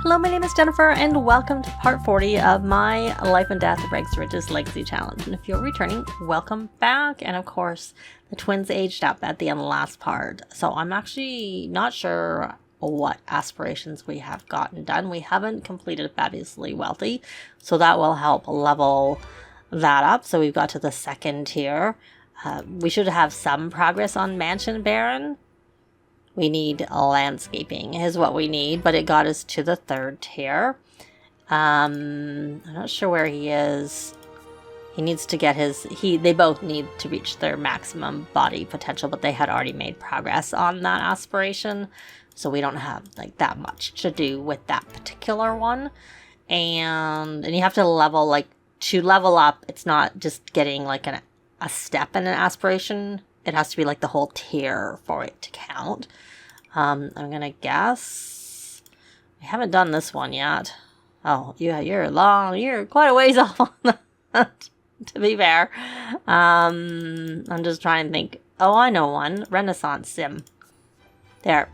Hello, my name is Jennifer, and welcome to part 40 of my Life and Death of Rags to Riches Legacy Challenge. And if you're returning, welcome back. And of course, the twins aged up at the end of the last part. So I'm actually not sure what aspirations we have gotten done. We haven't completed Fabulously Wealthy, so that will help level that up. So we've got to the second tier. We should have some progress on Mansion Baron. We need landscaping is what we need, but it got us to the third tier. I'm not sure where he is. He needs to get his... They both need to reach their maximum body potential, but they had already made progress on that aspiration. So we don't have like that much to do with that particular one. And you have to level, like, to level up, it's not just getting like a step in an aspiration. It has to be like the whole tier for it to count. I'm gonna guess we haven't done this one yet. Oh, yeah, you're quite a ways off on that, to be fair. I'm just trying to think. Oh, I know one. Renaissance Sim. There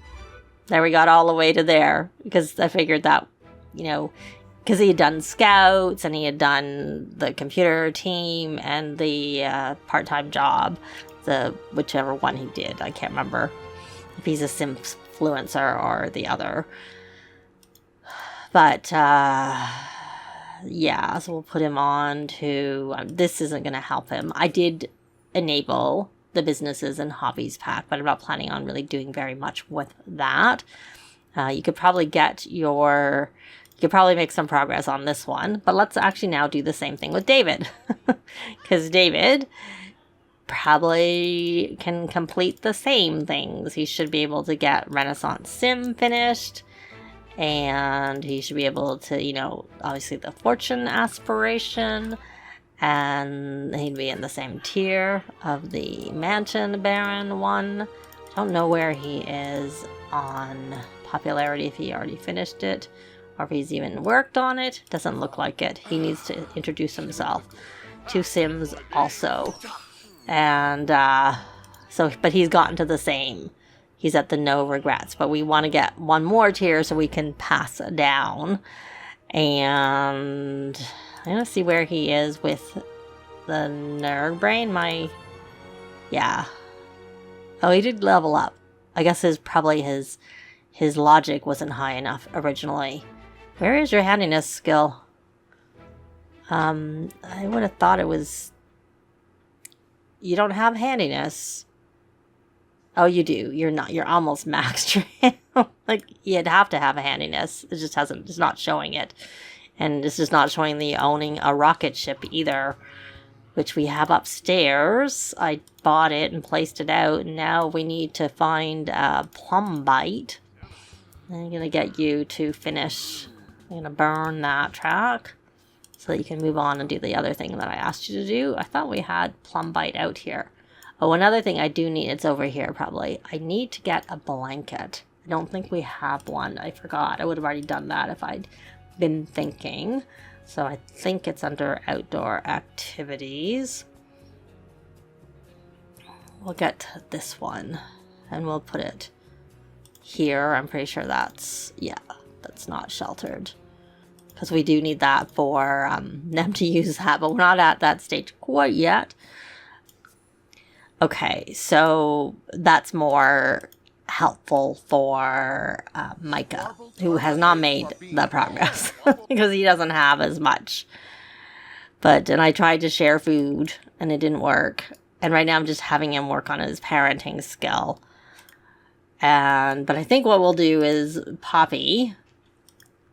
we got all the way to there, because I figured that, you know, because he had done scouts and he had done the computer team and the part-time job, whichever one he did. I can't remember if he's a simfluencer or the other. But yeah, so we'll put him on to... this isn't going to help him. I did enable the businesses and hobbies pack, but I'm not planning on really doing very much with that. You could probably make some progress on this one, but let's actually now do the same thing with David. Because David probably can complete the same things. He should be able to get Renaissance Sim finished, and he should be able to, you know, obviously the fortune aspiration, and he'd be in the same tier of the Mansion Baron one. Don't know where he is on popularity, if he already finished it or if he's even worked on it. Doesn't look like it. He needs to introduce himself to Sims also. And but he's gotten to the same. He's at the no regrets, but we want to get one more tier so we can pass down. And I'm gonna see where he is with the nerd brain. Yeah. Oh, he did level up. I guess his logic wasn't high enough originally. Where is your handiness skill? I would have thought it was... You don't have handiness. Oh, you do. You're not. You're almost maxed. Like, you'd have to have a handiness. It just hasn't. It's not showing it. And this is not showing the owning a rocket ship either, which we have upstairs. I bought it and placed it out. And now we need to find a plum bite. I'm going to get you to finish. I'm going to burn that track so that you can move on and do the other thing that I asked you to do. I thought we had plum bite out here. Oh, another thing I do need, it's over here probably. I need to get a blanket. I don't think we have one. I forgot. I would have already done that if I'd been thinking. So I think it's under outdoor activities. We'll get to this one and we'll put it here. I'm pretty sure that's not sheltered, because we do need that for them to use that, but we're not at that stage quite yet. Okay, so that's more helpful for Micah, who has not made the progress because he doesn't have as much. And I tried to share food and it didn't work. And right now I'm just having him work on his parenting skill. But I think what we'll do is Poppy.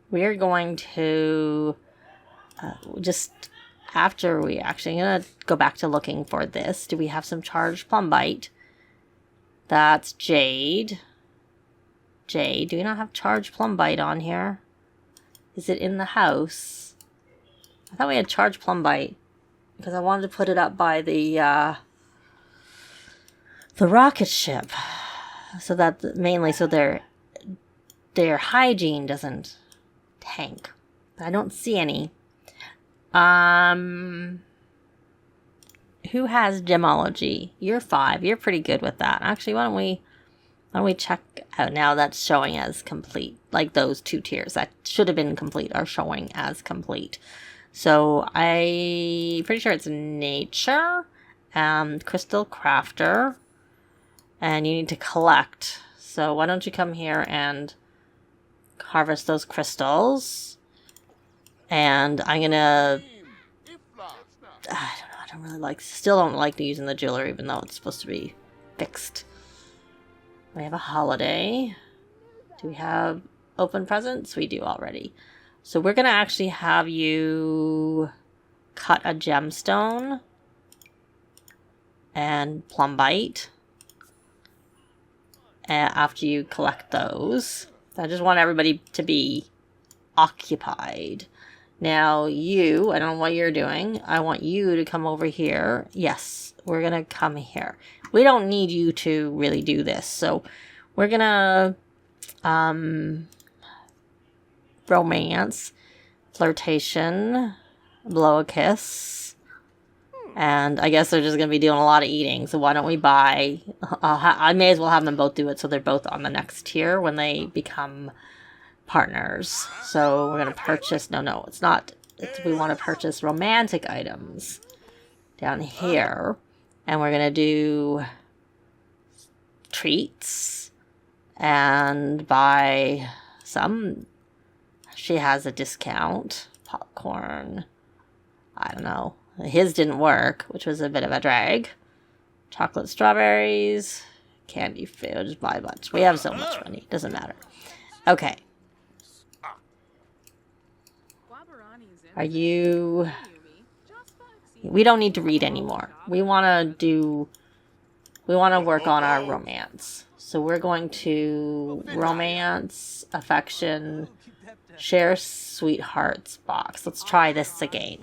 We're going to just after we actually... I'm going to go back to looking for this. Do we have some charged plum bite? That's Jade. Jade, do we not have charged plum bite on here? Is it in the house? I thought we had charged plum bite because I wanted to put it up by the rocket ship, so that their hygiene doesn't tank. But I don't see any. Who has gemology? You're 5. You're pretty good with that. Actually, why don't we Why don't we check out now that's showing as complete? Like those 2 tiers that should have been complete are showing as complete. So I'm pretty sure it's nature, crystal crafter, and you need to collect. So why don't you come here and harvest those crystals? And I'm gonna, I don't know, I don't really like, still don't like using the jeweler even though it's supposed to be fixed. We have a holiday. Do we have open presents? We do already. So we're gonna actually have you cut a gemstone and plumbite after you collect those. I just want everybody to be occupied. Now you, I don't know what you're doing. I want you to come over here. Yes, we're gonna come here. We don't need you to really do this. So we're gonna romance, flirtation, blow a kiss, and I guess they're just gonna be doing a lot of eating. So why don't we buy? I may as well have them both do it so they're both on the next tier when they become partners. So we're gonna purchase. No, it's not. We want to purchase romantic items down here, and we're gonna do treats and buy some. She has a discount. Popcorn. I don't know. His didn't work, which was a bit of a drag. Chocolate strawberries. Candy food. Just buy a bunch. We have so much money. Doesn't matter. Okay. Are you... We don't need to read anymore. We want to work on our romance. So we're going to romance, affection, share sweethearts box. Let's try this again.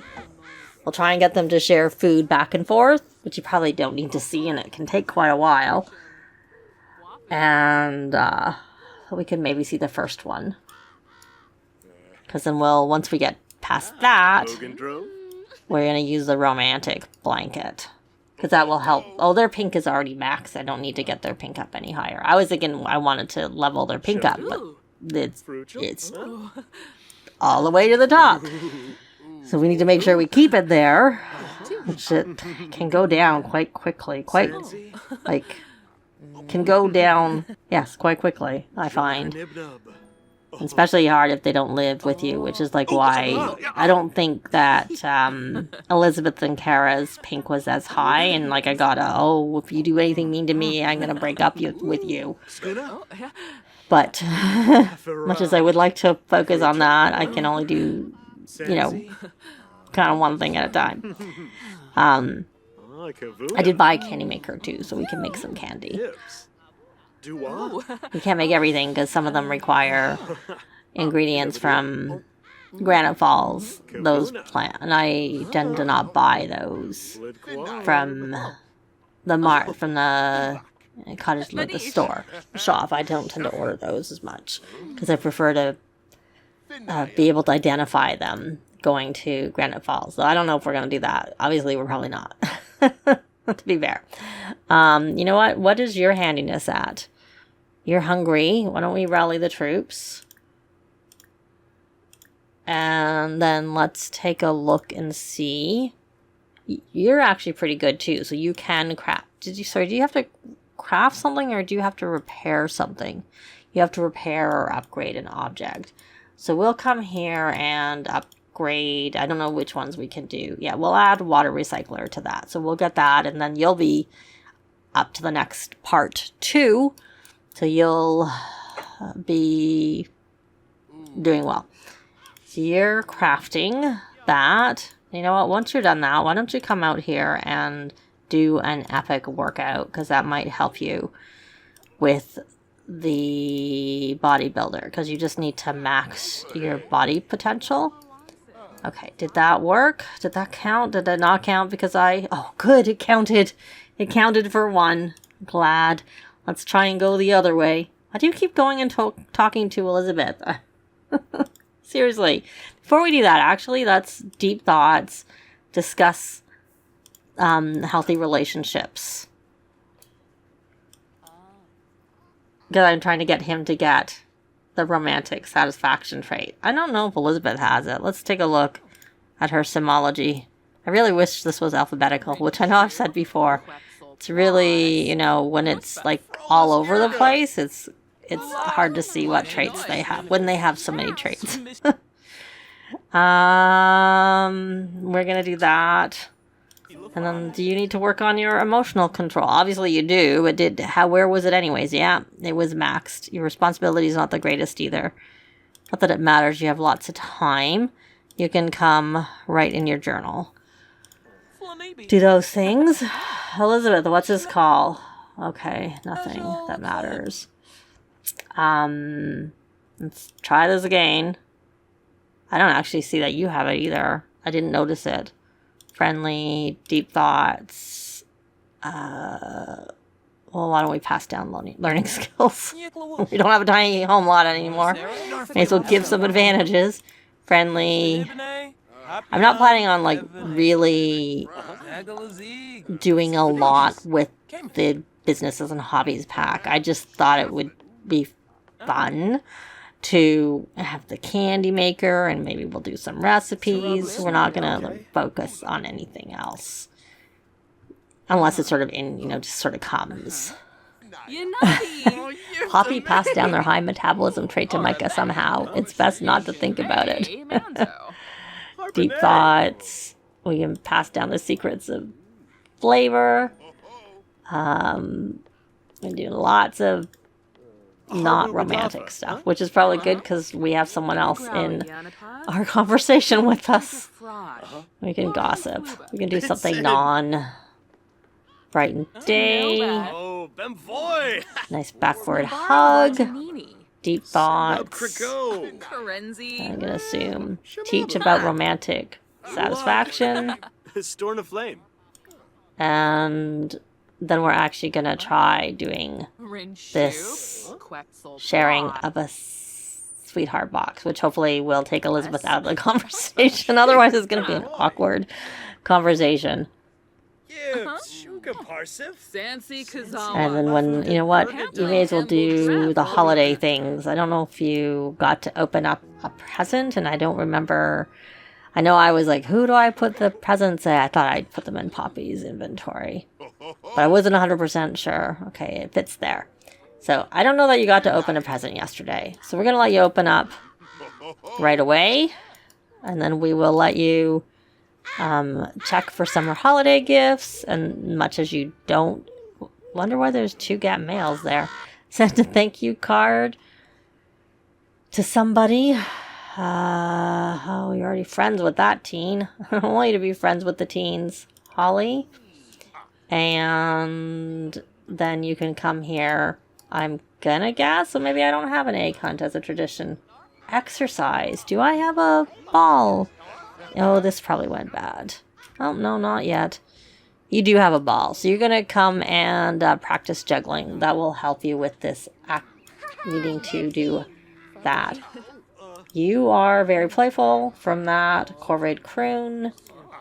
We'll try and get them to share food back and forth, which you probably don't need to see, and it can take quite a while. And we can maybe see the first one. Because then once we get past that, we're going to use the romantic blanket. Because that will help. Oh, their pink is already max. I don't need to get their pink up any higher. I was thinking I wanted to level their pink up, but it's all the way to the top. So we need to make sure we keep it there. Which it can go down quite quickly. Can go down, yes, quite quickly, I find. Especially hard if they don't live with you, which is like why I don't think that Elizabeth and Kara's pink was as high, and like I gotta, if you do anything mean to me, I'm gonna break up with you. But much as I would like to focus on that, I can only do, kind of one thing at a time. I did buy a candy maker too, so we can make some candy. We can't make everything because some of them require ingredients from Granite Falls, those plants, and I tend to not buy those from the cottage, the store, shop. I don't tend to order those as much because I prefer to be able to identify them going to Granite Falls. So I don't know if we're going to do that. Obviously, we're probably not. To be fair. You know what? What is your handiness at? You're hungry. Why don't we rally the troops? And then let's take a look and see. You're actually pretty good too. So you can craft. Do you have to craft something or do you have to repair something? You have to repair or upgrade an object. So we'll come here and upgrade. I don't know which ones we can do. Yeah, we'll add water recycler to that. So we'll get that and then you'll be up to the next part 2. So you'll be doing well. So you're crafting that. You know what? Once you're done that, why don't you come out here and do an epic workout? Because that might help you with the bodybuilder. Because you just need to max your body potential. Okay, did that work? Did that count? Did it not count? Because oh, good, it counted. It counted for 1. Glad. Let's try and go the other way. Why do you keep going and talking to Elizabeth? Seriously. Before we do that, actually, that's deep thoughts. Discuss healthy relationships. Because I'm trying to get him to get the romantic satisfaction trait. I don't know if Elizabeth has it. Let's take a look at her simology. I really wish this was alphabetical, which I know I've said before. It's really, you know, when it's like all over the place, it's hard to see what traits they have when they have so many traits. We're gonna do that. And then, do you need to work on your emotional control? Obviously you do, but where was it anyways? Yeah, it was maxed. Your responsibility is not the greatest either. Not that it matters, you have lots of time. You can come write in your journal. Do those things. Elizabeth, what's his call? Okay, nothing that matters. Let's try this again. I don't actually see that you have it either. I didn't notice it. Friendly, deep thoughts. Well, why don't we pass down learning skills? We don't have a tiny home lot anymore. May as well give some advantages. Friendly. I'm not planning on, like, really doing a lot with the businesses and hobbies pack. I just thought it would be fun to have the candy maker, and maybe we'll do some recipes. We're not going to focus on anything else. Unless it's sort of just sort of comes. Poppy passed down their high metabolism trait to Micah somehow. It's best not to think about it. Deep thoughts. We can pass down the secrets of flavor. We're doing lots of not romantic stuff, which is probably good because we have someone else in our conversation with us. We can gossip. We can do something non-brightened day. Nice backward hug. Deep thoughts. I'm gonna assume teach about romantic satisfaction. And then we're actually gonna try doing this sharing of a sweetheart box, which hopefully will take Elizabeth out of the conversation. Otherwise it's gonna be an awkward conversation. And then when, you know what, you may as well do the holiday things. I don't know if you got to open up a present, and I don't remember. I know I was like, who do I put the presents in? I thought I'd put them in Poppy's inventory, but I wasn't 100% sure. Okay, it fits there. So I don't know that you got to open a present yesterday. So we're going to let you open up right away, and then we will let you check for summer holiday gifts, and much as you don't wonder why there's 2 gap mails there. Send a thank you card to somebody. Oh, you're already friends with that teen. I want you to be friends with the teens, Holly. And then you can come here. I'm gonna guess, so maybe I don't have an egg hunt as a tradition. Exercise. Do I have a ball? Oh, this probably went bad. Oh, no, not yet. You do have a ball, so you're going to come and practice juggling. That will help you with this needing to do that. You are very playful from that Corvid Croon.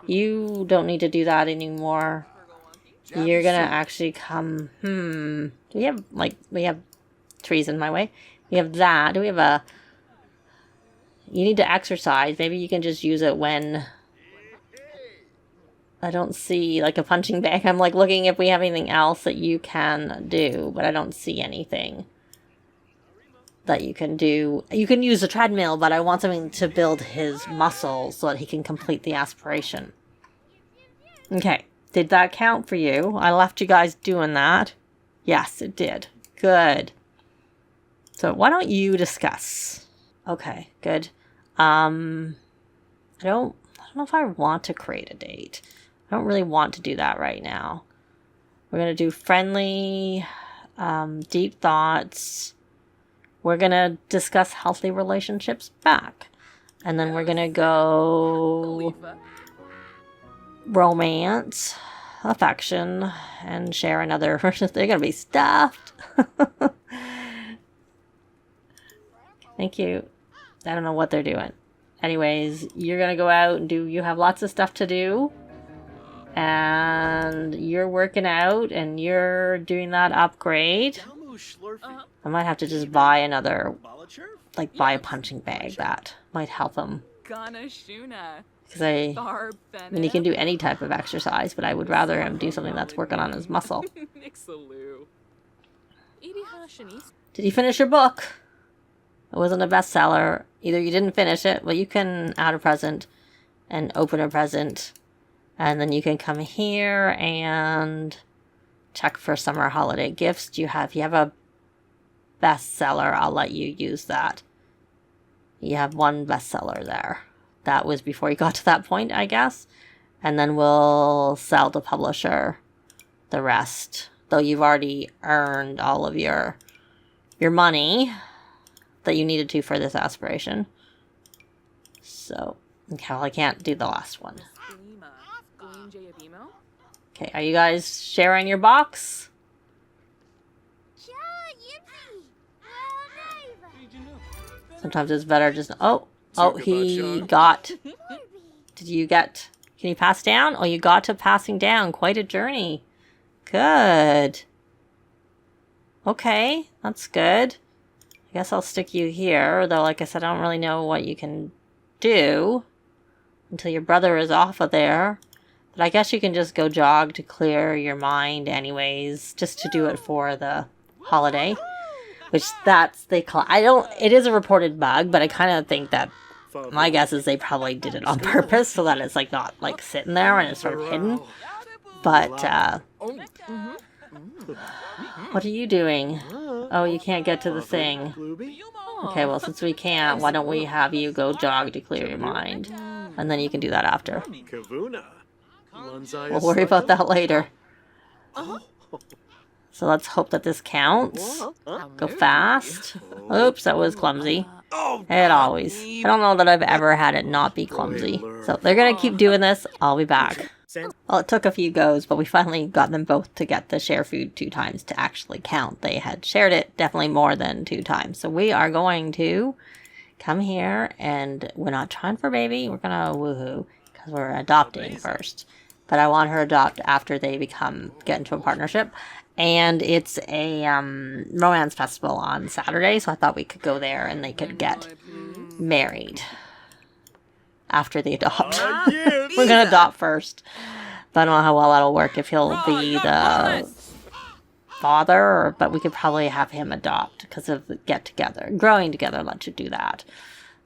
You don't need to do that anymore. You're going to actually come... we have trees in my way. We have that. Do we have a... You need to exercise. Maybe you can just use it when... I don't see, like, a punching bag. I'm, like, looking if we have anything else that you can do, but I don't see anything that you can do. You can use a treadmill, but I want something to build his muscles so that he can complete the aspiration. Okay. Did that count for you? I left you guys doing that. Yes, it did. Good. So why don't you discuss? Okay, good. I don't know if I want to create a date. I don't really want to do that right now. We're going to do friendly, deep thoughts. We're going to discuss healthy relationships back. And then we're going to go romance, affection, and share another. They're going to be stuffed. Thank you. I don't know what they're doing. Anyways, you're going to go out and you have lots of stuff to do. And you're working out and you're doing that upgrade. I might have to just buy another, like buy a punching bag. That might help him. Because I mean, he can do any type of exercise, but I would rather him do something that's working on his muscle. Did you finish your book? It wasn't a bestseller. Either you didn't finish it, well, you can add a present and open a present. And then you can come here and check for summer holiday gifts. If you have a bestseller, I'll let you use that. You have one bestseller there. That was before you got to that point, I guess. And then we'll sell to publisher the rest. Though you've already earned all of your money that you needed to for this aspiration. So, okay, well, I can't do the last one. Okay, are you guys sharing your box? Sometimes it's better just... Oh, he got... Did you get... Can you pass down? Oh, you got to passing down. Quite a journey. Good. Okay, that's good. I guess I'll stick you here, though, like I said, I don't really know what you can do until your brother is off of there. But I guess you can just go jog to clear your mind anyways, just to do it for the holiday. Which they call... it is a reported bug, but I kind of think that... My guess is they probably did it on purpose so that it's, like, not, like, sitting there and it's sort of hidden. But, what are you doing? Oh, you can't get to the thing. Okay, well, since we can't, why don't we have you go jog to clear your mind? And then you can do that after. We'll worry about that later. So let's hope that this counts. Go fast. Oops, that was clumsy. It always. I don't know that I've ever had it not be clumsy. So they're going to keep doing this. I'll be back. Well, it took a few goes, but we finally got them both to get the share food 2 times to actually count. They had shared it definitely more than 2 times. So we are going to come here, and we're not trying for baby. We're going to woohoo, because we're adopting first. But I want her to adopt after they get into a partnership. And it's a romance festival on Saturday, so I thought we could go there and they could get married after they adopt. We're going to adopt first. But I don't know how well that'll work, if he'll be the father, but we could probably have him adopt because of the get-together. Growing together lets you do that.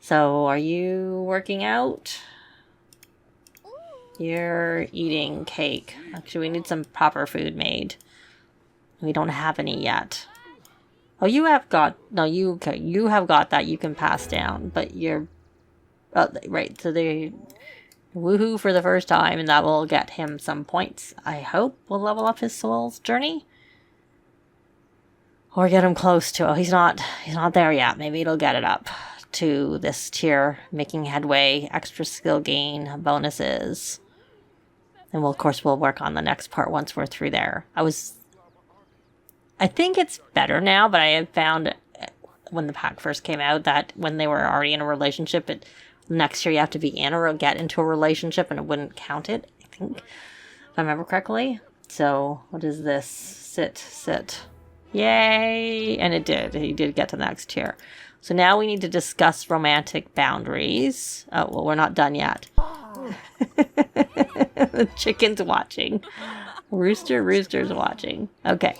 So, are you working out? You're eating cake. Actually, we need some proper food made. We don't have any yet. Oh, you have got... No, you have got that you can pass down, but you're... Oh, right, so they... Woohoo for the first time, and that will get him some points. I hope will level up his soul's journey. Or get him close to... Oh, he's not there yet. Maybe it'll get it up to this tier, making headway, extra skill gain, bonuses. And we'll, of course, we'll work on the next part once we're through there. I think it's better now, but I had found when the pack first came out that when they were already in a relationship, next year you have to be in or get into a relationship and it wouldn't count it, I think, if I remember correctly. So, what is this? Sit. Yay! And it did. He did get to the next tier. So now we need to discuss romantic boundaries. Oh, well, we're not done yet. The chicken's watching. Rooster's watching. Okay.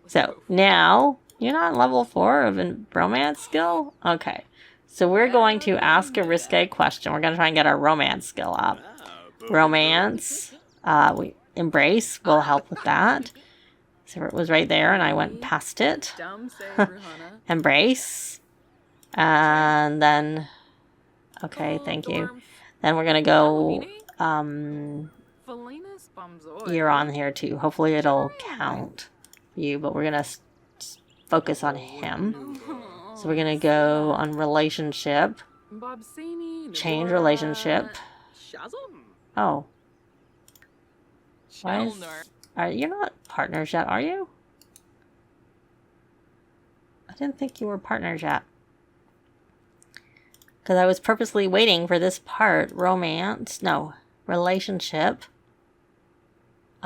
So, now, you're not level 4 of a romance skill? Okay. So, we're going to ask a risque question. We're going to try and get our romance skill up. Romance. Embrace will help with that. So, it was right there, and I went past it. Embrace. And then... Okay, thank you. Then we're going to go... You're on here, too. Hopefully, it'll count. You, but we're gonna focus on him. So we're gonna go on relationship. Change relationship. Oh. Why you're not partners yet, are you? I didn't think you were partners yet. Because I was purposely waiting for this part. Romance. No. Relationship.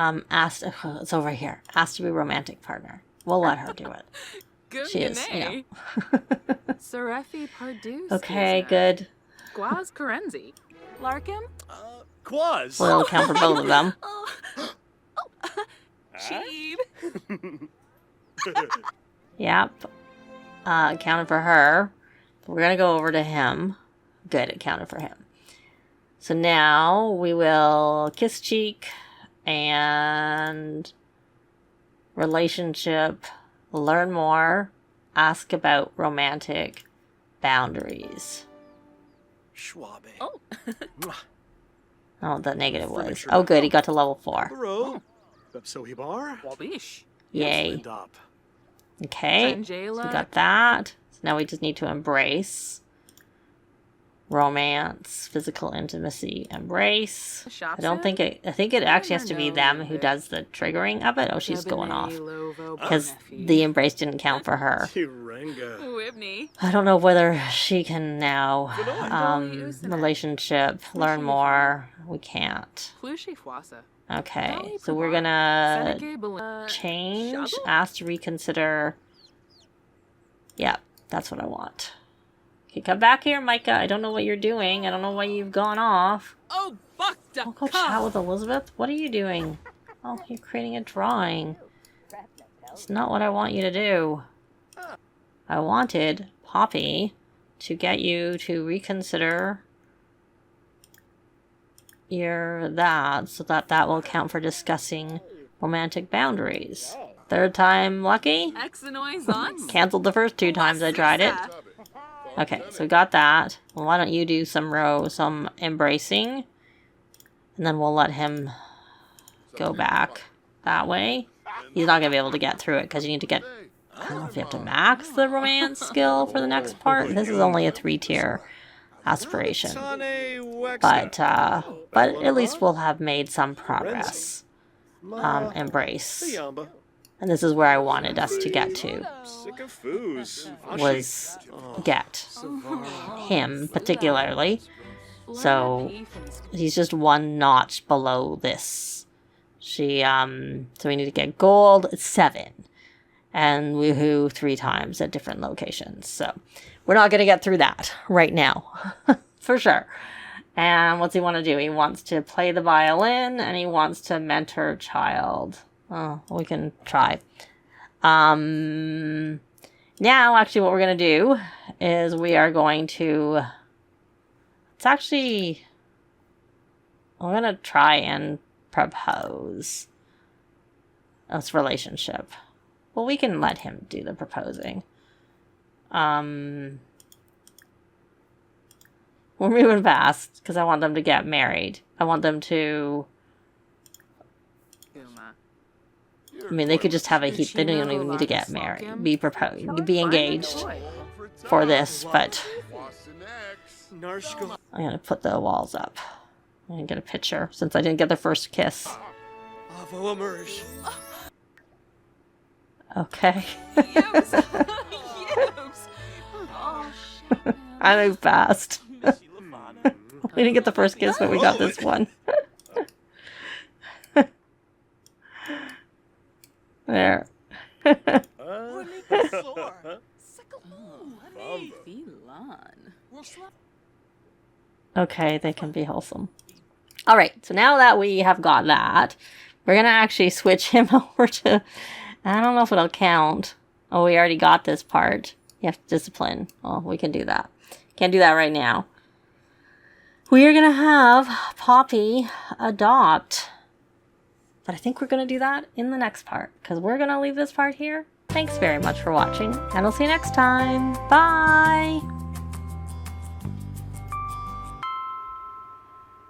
It's over here. Asked to be romantic partner. We'll let her do it. she is, you know. Sarefi Pardus. Okay, good. Guaz Karenzi. Larkim? Quaz. Well, it'll count for both of them. Cheeb. Yep. Counted for her. We're gonna go over to him. Good, it counted for him. So now we will kiss cheek and relationship, learn more, ask about romantic boundaries. Schwabe. Oh. Oh, the negative was. Oh, good, he got to level 4. Bro. Sohibar. Wabish. Yay. Okay, so we got that. So now we just need to embrace. Romance, physical intimacy, embrace. I don't think it, I think it actually has to be them who does the triggering of it. Oh, she's going off. Because the embrace didn't count for her. I don't know whether she can now, relationship, learn more. We can't. Okay, so we're gonna change, ask to reconsider. Yep, that's what I want. Okay, come back here, Micah. I don't know what you're doing. I don't know why you've gone off. Oh, I'll go chat with Elizabeth. What are you doing? Oh, you're creating a drawing. It's not what I want you to do. I wanted Poppy to get you to reconsider your that, so that will count for discussing romantic boundaries. Third time lucky? Cancelled the first 2 times I tried it. Okay, so we got that. Well, why don't you do some embracing, and then we'll let him go back that way. He's not gonna be able to get through it because you need to get. I don't know if you have to max the romance skill for the next part. This is only a 3-tier aspiration, but at least we'll have made some progress. Embrace. And this is where I wanted us to get to, was get him particularly. So he's just 1 notch below this. So we need to get gold. It's 7. And woohoo 3 times at different locations. So we're not going to get through that right now, for sure. And what's he want to do? He wants to play the violin and he wants to mentor a child. Oh, we can try. Now, actually, what we're going to do is we are going to... we're going to try and propose this relationship. Well, we can let him do the proposing. We're moving fast because I want them to get married. I want them to... I mean, they could just have a heat. They don't even need to get married. Be engaged for this, but I'm going to put the walls up. I'm going to get a picture since I didn't get the first kiss. Okay. I moved fast. We didn't get the first kiss, but we got this one. There. Okay, they can be wholesome. Alright, so now that we have got that, we're going to actually switch him over to... I don't know if it'll count. Oh, we already got this part. You have to discipline. Oh, we can do that. Can't do that right now. We are going to have Poppy adopt... But I think we're going to do that in the next part, because we're going to leave this part here. Thanks very much for watching, and I'll see you next time. Bye!